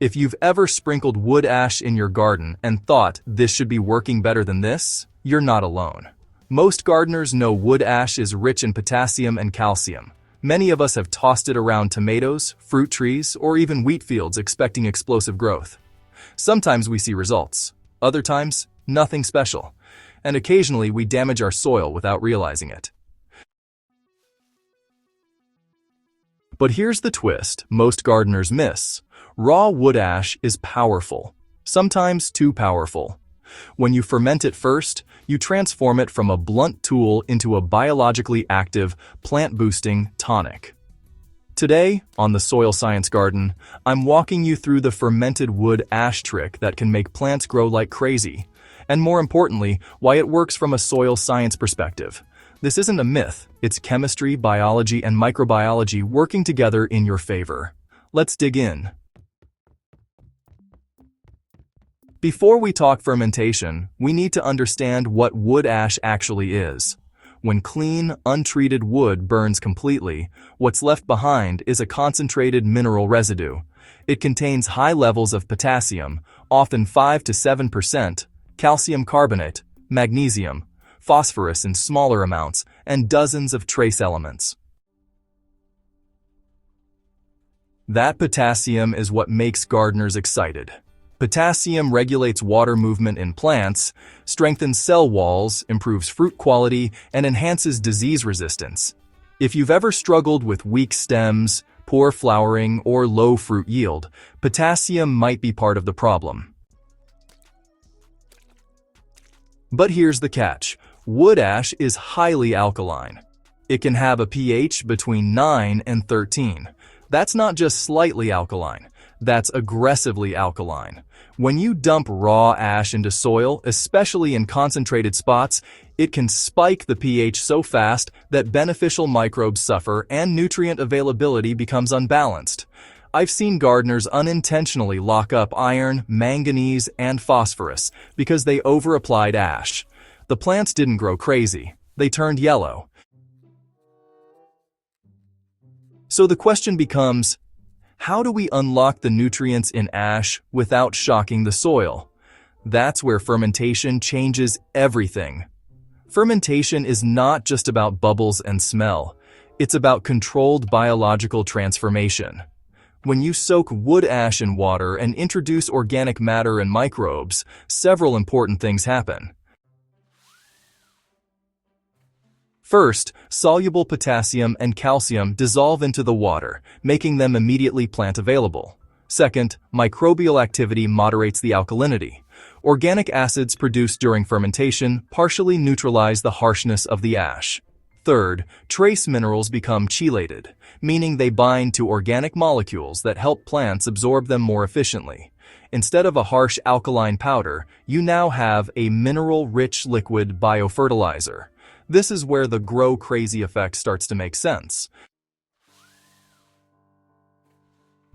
If you've ever sprinkled wood ash in your garden and thought this should be working better than this, you're not alone. Most gardeners know wood ash is rich in potassium and calcium. Many of us have tossed it around tomatoes, fruit trees, or even wheat fields expecting explosive growth. Sometimes we see results, other times, nothing special, and occasionally we damage our soil without realizing it. But here's the twist most gardeners miss. Raw wood ash is powerful, sometimes too powerful. When you ferment it first, you transform it from a blunt tool into a biologically active, plant-boosting tonic. Today, on the Soil Science Garden, I'm walking you through the fermented wood ash trick that can make plants grow like crazy, and more importantly, why it works from a soil science perspective. This isn't a myth, it's chemistry, biology, and microbiology working together in your favor. Let's dig in. Before we talk fermentation, we need to understand what wood ash actually is. When clean, untreated wood burns completely, what's left behind is a concentrated mineral residue. It contains high levels of potassium, often 5 to 7%, calcium carbonate, magnesium, phosphorus in smaller amounts, and dozens of trace elements. That potassium is what makes gardeners excited. Potassium regulates water movement in plants, strengthens cell walls, improves fruit quality, and enhances disease resistance. If you've ever struggled with weak stems, poor flowering, or low fruit yield, potassium might be part of the problem. But here's the catch. Wood ash is highly alkaline. It can have a pH between 9 and 13. That's not just slightly alkaline. That's aggressively alkaline. When you dump raw ash into soil, especially in concentrated spots, it can spike the pH so fast that beneficial microbes suffer and nutrient availability becomes unbalanced. I've seen gardeners unintentionally lock up iron, manganese, and phosphorus because they over-applied ash. The plants didn't grow crazy. They turned yellow. So the question becomes, how do we unlock the nutrients in ash without shocking the soil? That's where fermentation changes everything. Fermentation is not just about bubbles and smell. It's about controlled biological transformation. When you soak wood ash in water and introduce organic matter and microbes, several important things happen. First, soluble potassium and calcium dissolve into the water, making them immediately plant available. Second, microbial activity moderates the alkalinity. Organic acids produced during fermentation partially neutralize the harshness of the ash. Third, trace minerals become chelated, meaning they bind to organic molecules that help plants absorb them more efficiently. Instead of a harsh alkaline powder, you now have a mineral-rich liquid biofertilizer. This is where the grow crazy effect starts to make sense.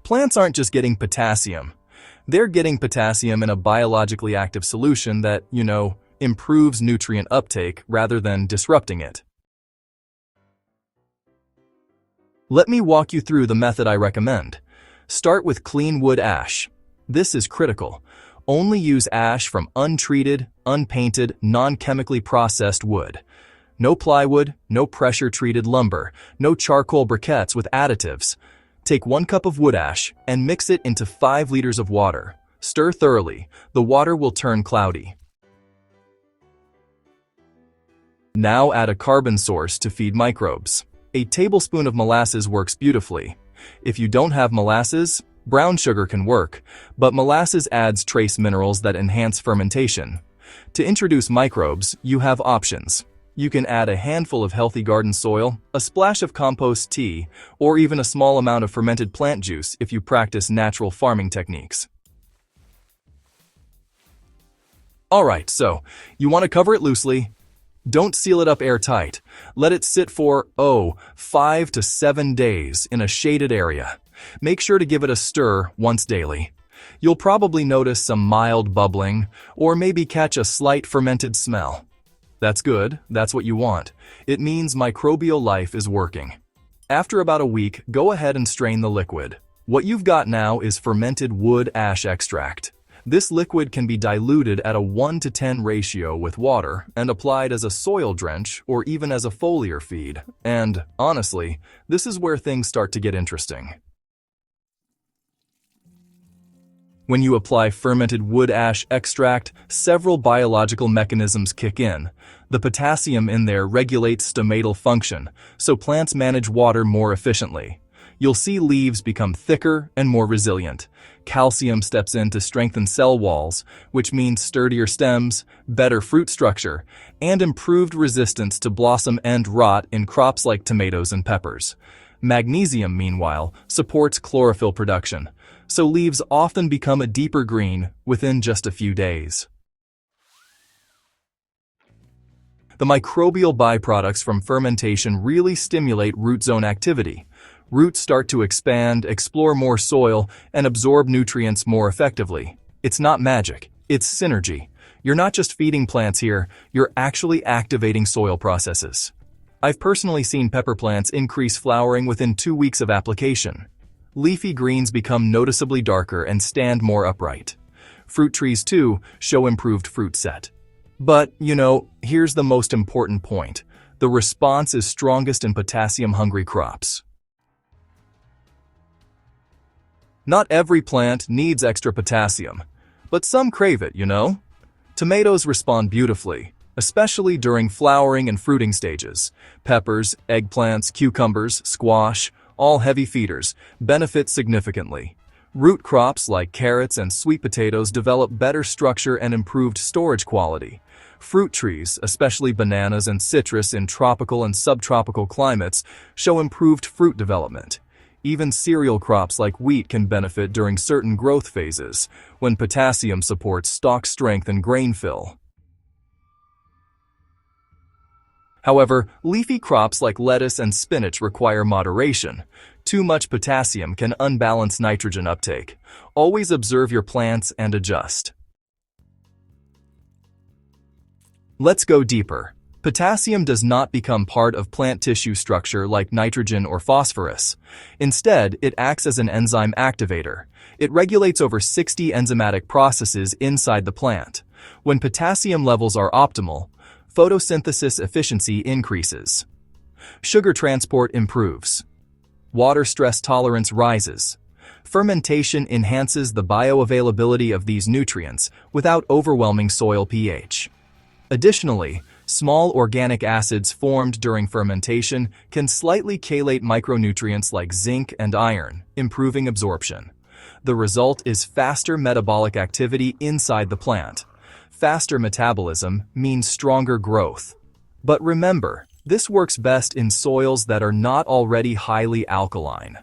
Plants aren't just getting potassium. They're getting potassium in a biologically active solution that, improves nutrient uptake rather than disrupting it. Let me walk you through the method I recommend. Start with clean wood ash. This is critical. Only use ash from untreated, unpainted, non-chemically processed wood. No plywood, no pressure-treated lumber, no charcoal briquettes with additives. Take 1 cup of wood ash and mix it into 5 liters of water. Stir thoroughly. The water will turn cloudy. Now add a carbon source to feed microbes. A tablespoon of molasses works beautifully. If you don't have molasses, brown sugar can work, but molasses adds trace minerals that enhance fermentation. To introduce microbes, you have options. You can add a handful of healthy garden soil, a splash of compost tea, or even a small amount of fermented plant juice if you practice natural farming techniques. Alright, so you want to cover it loosely. Don't seal it up airtight. Let it sit for, 5 to 7 days in a shaded area. Make sure to give it a stir once daily. You'll probably notice some mild bubbling, or maybe catch a slight fermented smell. That's good, that's what you want. It means microbial life is working. After about a week, go ahead and strain the liquid. What you've got now is fermented wood ash extract. This liquid can be diluted at a 1:10 ratio with water and applied as a soil drench or even as a foliar feed. And, honestly, this is where things start to get interesting. When you apply fermented wood ash extract, several biological mechanisms kick in. The potassium in there regulates stomatal function, so plants manage water more efficiently. You'll see leaves become thicker and more resilient. Calcium steps in to strengthen cell walls, which means sturdier stems, better fruit structure, and improved resistance to blossom end rot in crops like tomatoes and peppers. Magnesium, meanwhile, supports chlorophyll production, so leaves often become a deeper green within just a few days. The microbial byproducts from fermentation really stimulate root zone activity. Roots start to expand, explore more soil, and absorb nutrients more effectively. It's not magic, it's synergy. You're not just feeding plants here, you're actually activating soil processes. I've personally seen pepper plants increase flowering within 2 weeks of application. Leafy greens become noticeably darker and stand more upright. Fruit trees, too, show improved fruit set. But, here's the most important point. The response is strongest in potassium-hungry crops. Not every plant needs extra potassium, but some crave it, Tomatoes respond beautifully, especially during flowering and fruiting stages. Peppers, eggplants, cucumbers, squash, all heavy feeders, benefit significantly. Root crops like carrots and sweet potatoes develop better structure and improved storage quality. Fruit trees, especially bananas and citrus in tropical and subtropical climates, show improved fruit development. Even cereal crops like wheat can benefit during certain growth phases, when potassium supports stalk strength and grain fill. However, leafy crops like lettuce and spinach require moderation. Too much potassium can unbalance nitrogen uptake. Always observe your plants and adjust. Let's go deeper. Potassium does not become part of plant tissue structure like nitrogen or phosphorus. Instead, it acts as an enzyme activator. It regulates over 60 enzymatic processes inside the plant. When potassium levels are optimal, photosynthesis efficiency increases. Sugar transport improves. Water stress tolerance rises. Fermentation enhances the bioavailability of these nutrients without overwhelming soil pH. Additionally, small organic acids formed during fermentation can slightly chelate micronutrients like zinc and iron, improving absorption. The result is faster metabolic activity inside the plant. Faster metabolism means stronger growth. But remember, this works best in soils that are not already highly alkaline.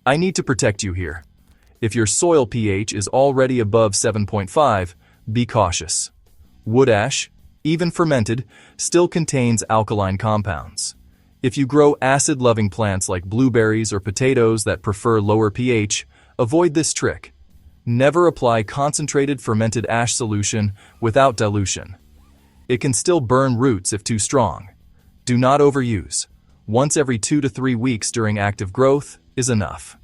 I need to protect you here. If your soil pH is already above 7.5, be cautious. Wood ash, even fermented, still contains alkaline compounds. If you grow acid-loving plants like blueberries or potatoes that prefer lower pH, avoid this trick. Never apply concentrated fermented ash solution without dilution. It can still burn roots if too strong. Do not overuse. Once every 2 to 3 weeks during active growth is enough.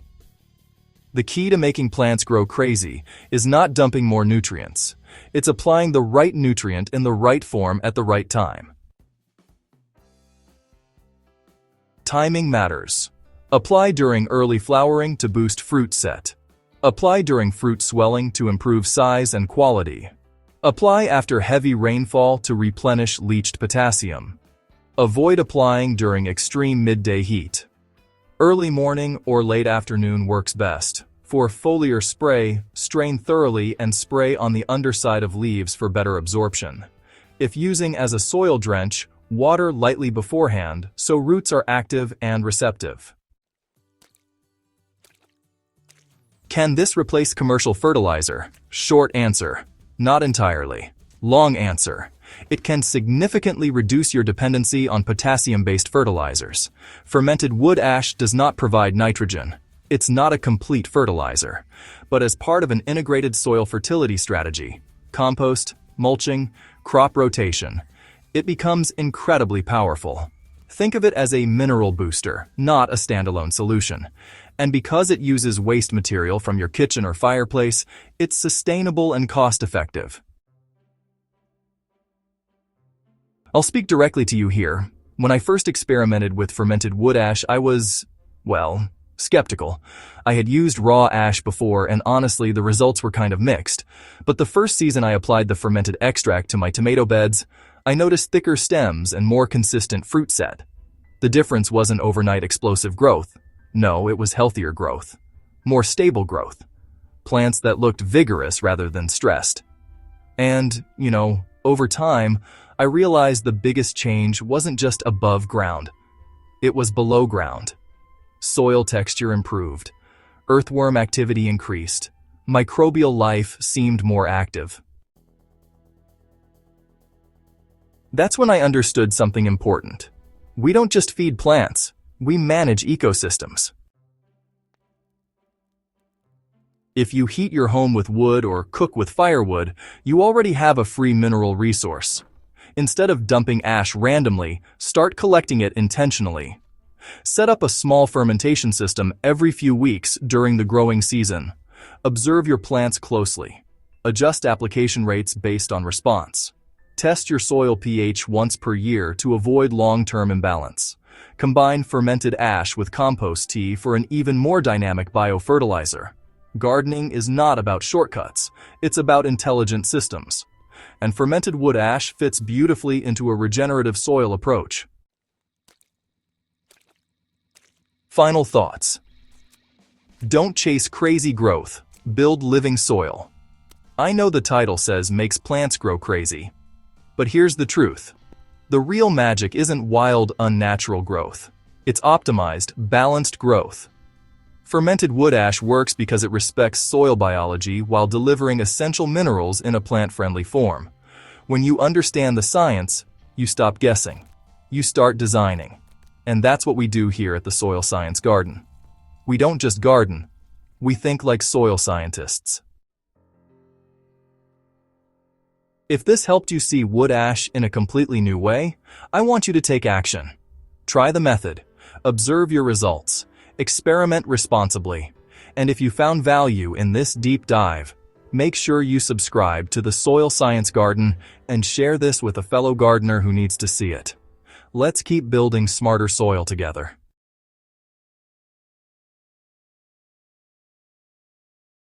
The key to making plants grow crazy is not dumping more nutrients. It's applying the right nutrient in the right form at the right time. Timing matters. Apply during early flowering to boost fruit set. Apply during fruit swelling to improve size and quality. Apply after heavy rainfall to replenish leached potassium. Avoid applying during extreme midday heat. Early morning or late afternoon works best. For foliar spray, strain thoroughly and spray on the underside of leaves for better absorption. If using as a soil drench, water lightly beforehand so roots are active and receptive. Can this replace commercial fertilizer? Short answer: not entirely. Long answer: it can significantly reduce your dependency on potassium-based fertilizers. Fermented wood ash does not provide nitrogen. It's not a complete fertilizer, but as part of an integrated soil fertility strategy, compost, mulching, crop rotation, it becomes incredibly powerful. Think of it as a mineral booster, not a standalone solution. And because it uses waste material from your kitchen or fireplace, it's sustainable and cost-effective. I'll speak directly to you here. When I first experimented with fermented wood ash, I was, well, skeptical. I had used raw ash before, and honestly, the results were kind of mixed. But the first season I applied the fermented extract to my tomato beds, I noticed thicker stems and more consistent fruit set. The difference wasn't overnight explosive growth. No, it was healthier growth. More stable growth. Plants that looked vigorous rather than stressed. And, over time, I realized the biggest change wasn't just above ground. It was below ground. Soil texture improved. Earthworm activity increased. Microbial life seemed more active. That's when I understood something important. We don't just feed plants, we manage ecosystems. If you heat your home with wood or cook with firewood, you already have a free mineral resource. Instead of dumping ash randomly, start collecting it intentionally. Set up a small fermentation system every few weeks during the growing season. Observe your plants closely. Adjust application rates based on response. Test your soil pH once per year to avoid long-term imbalance. Combine fermented ash with compost tea for an even more dynamic biofertilizer. Gardening is not about shortcuts, it's about intelligent systems. And fermented wood ash fits beautifully into a regenerative soil approach. Final thoughts. Don't chase crazy growth, build living soil. I know the title says makes plants grow crazy. But here's the truth. The real magic isn't wild, unnatural growth. It's optimized, balanced growth. Fermented wood ash works because it respects soil biology while delivering essential minerals in a plant-friendly form. When you understand the science, you stop guessing. You start designing. And that's what we do here at the Soil Science Garden. We don't just garden, we think like soil scientists. If this helped you see wood ash in a completely new way, I want you to take action. Try the method, observe your results, experiment responsibly, and if you found value in this deep dive, make sure you subscribe to the Soil Science Garden and share this with a fellow gardener who needs to see it. Let's keep building smarter soil together.